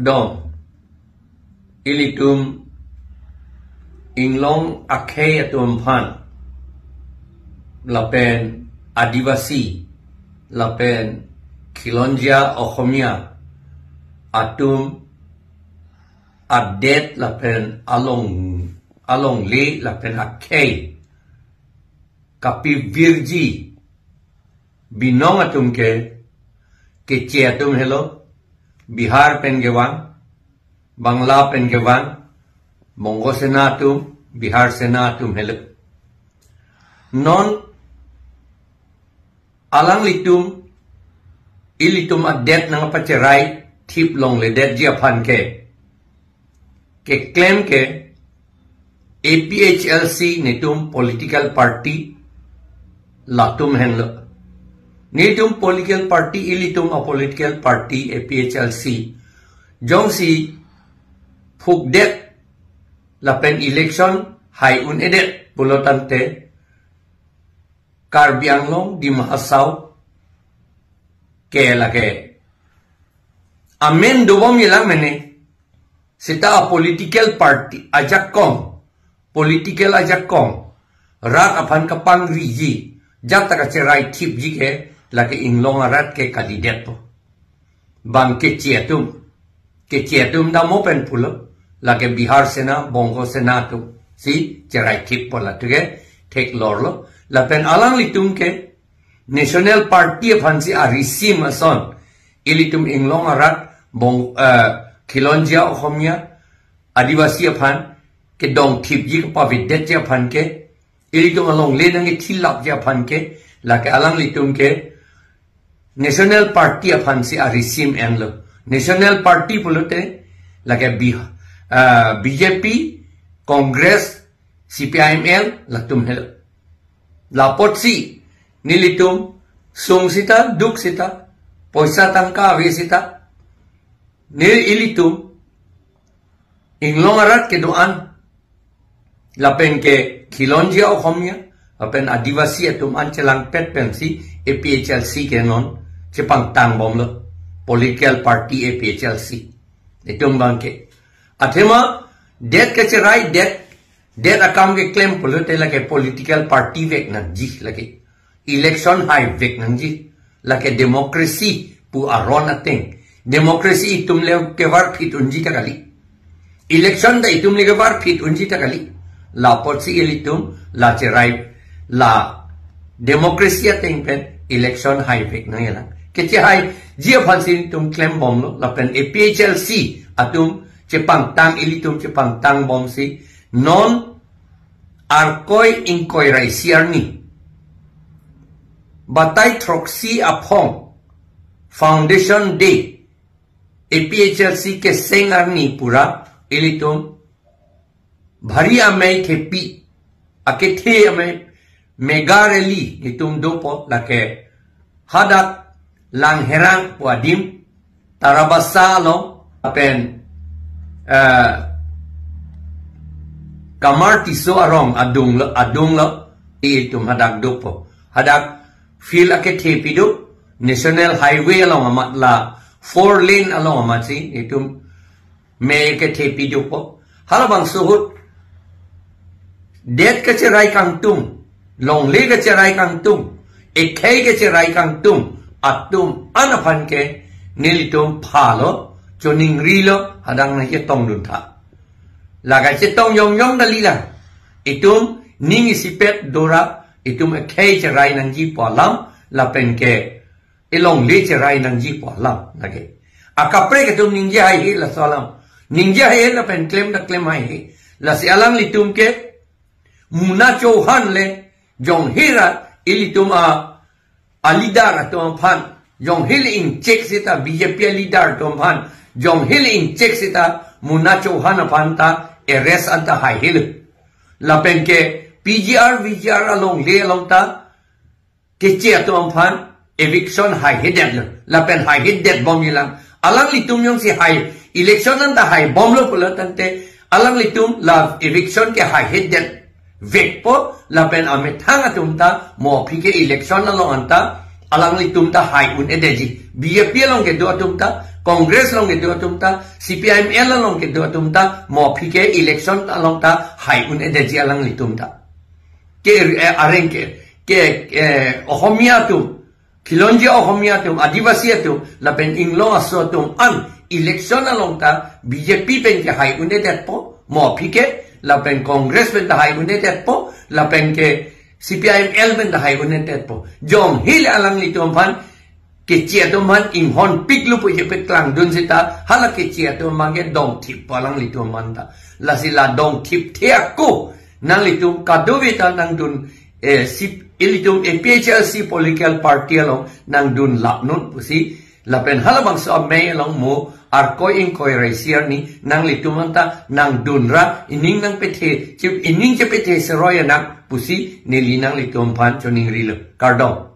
dom ilitum inglong akhe atum phan lapen adivasi lapen khilonjia Okhomia atum update lapen along le lapen akhe kapi virji binong atum ke che atum hello Bihar pen gewang Bangla pen gewang Mongo senatum Bihar senatum hello non alang litum ilitum adet nang pacerai tip long le det dia phan ke claim ke APHLC nitum political party latum henlo nitum political party ilitum a political party APHLC jongsi fukdet lapen election hai un edet bulotante Karbi Anglong di Mahasau ke lage amen dobom yelang mene sita a political party ajakong political ajakong rat apan kapang riji jata ka cerai tip ji ke lage inglong arat ke kandidat po bang ke tietum da mopen pulo lage Bihar sena Bongo sena tu si cerai tip po la tuge take lorlo lapen alang litum ke national party phansi a risim ason ilitum inglong arat bong khilonjia Okhomia adivasi phan ke dong tip ji pa videt ja phan ke ilitum along le nang thilap ja phan ke la ke alang litum ke national party phansi a risim englo national party pulote la ke BJP Congress CPIML latum helo lapot si nilitum sung sita duk sita poisa tangka ave sita nil ilitum inglong arat ke doan lapen ke khilonjia Okhomia lapen adivasi atum ancelang pet pensi APHLC ke non cepang tang bom lo political party APHLC itum bangke athema det ke cerai det akam ke claim pulote lage political party vek nan ji lage election high vek nan ji lage democracy pu aron ateng democracy itum le ke war fit unji ta kali election da itum le ke war fit unji ta kali la potsi ilitum la cerai la democracy ateng pen election high vek nan yala ke che high ji phansin tum claim bom lo la pen APHLC atum cepang tang ilitum cepang tang bom si non arkoi inkoi rai siarni batai troksi apong foundation day APHLC ke sengarni pura ilitum bhari amai thepi akethe amai mega rally itum dopo lake hadak langherang wadim tarabasa lo apen kamar tiso arong adung lo itum hadak dopo hadak feel ake thepidu national highway along amat la 4 lane along amat si itum me ke thepidu po halabang suhut det ke cerai kang tum long le ke cerai kang tum ekhai ke cerai kang tum atum anaphan ke nilitum phalo choning rilo hadang na ye tong dun tha laga che tong yong yong dalila itum ning isipet dora itum ekhai cerai nang ji polam la pen ke ilong le cerai nang ji polam lage akapre ke tum ning ja hai la salam ning ja hai la pen claim da claim hai la si alang litum ke muna chauhan le jong hira ilitum a leader atom phan jong hil in check sita BJP leader atom phan jong hil in check sita muna chauhan phan ta arrest anta high hill la pen ke PGR VGR along le along ta ke che atom phan eviction high hidden la pen high hidden bom yilang alang litum yong si high election anta high bom lo pula tante alang litum la eviction ke high hidden vek po la pen ame thang atum ta mo phike election along anta alang litum ta high un edeji BJP along ke do atum ta Congress long ke tum ta CPIML long ke tum ta mo phike election long ta hai un ede ji alang litum ta ke areng ke ohomia tum Khilonji ohomia tum adivasi tum la pen inglo aso tum an election along ta BJP pen ke hai un ede po mo phike la pen Congress pen ta hai un ede po la pen ke CPIML pen ta hai un ede po jom hil alang litum phan ke chia tu man in hon pik lu pu je pet klang dun sita hala ke chia tu man ke dong tip palang li tu man da la sila dong tip thea ko nang li tu ka do vita nang dun sip ilitum PHLC political party along nang dun lap nun pusi la pen hala bang so me along mo ar ko in ko raisier ni nang li tu man ta nang dun ra ining nang pethe chip ining che pethe se roya nang pusi neli nang li tu pan choning ri lo kardong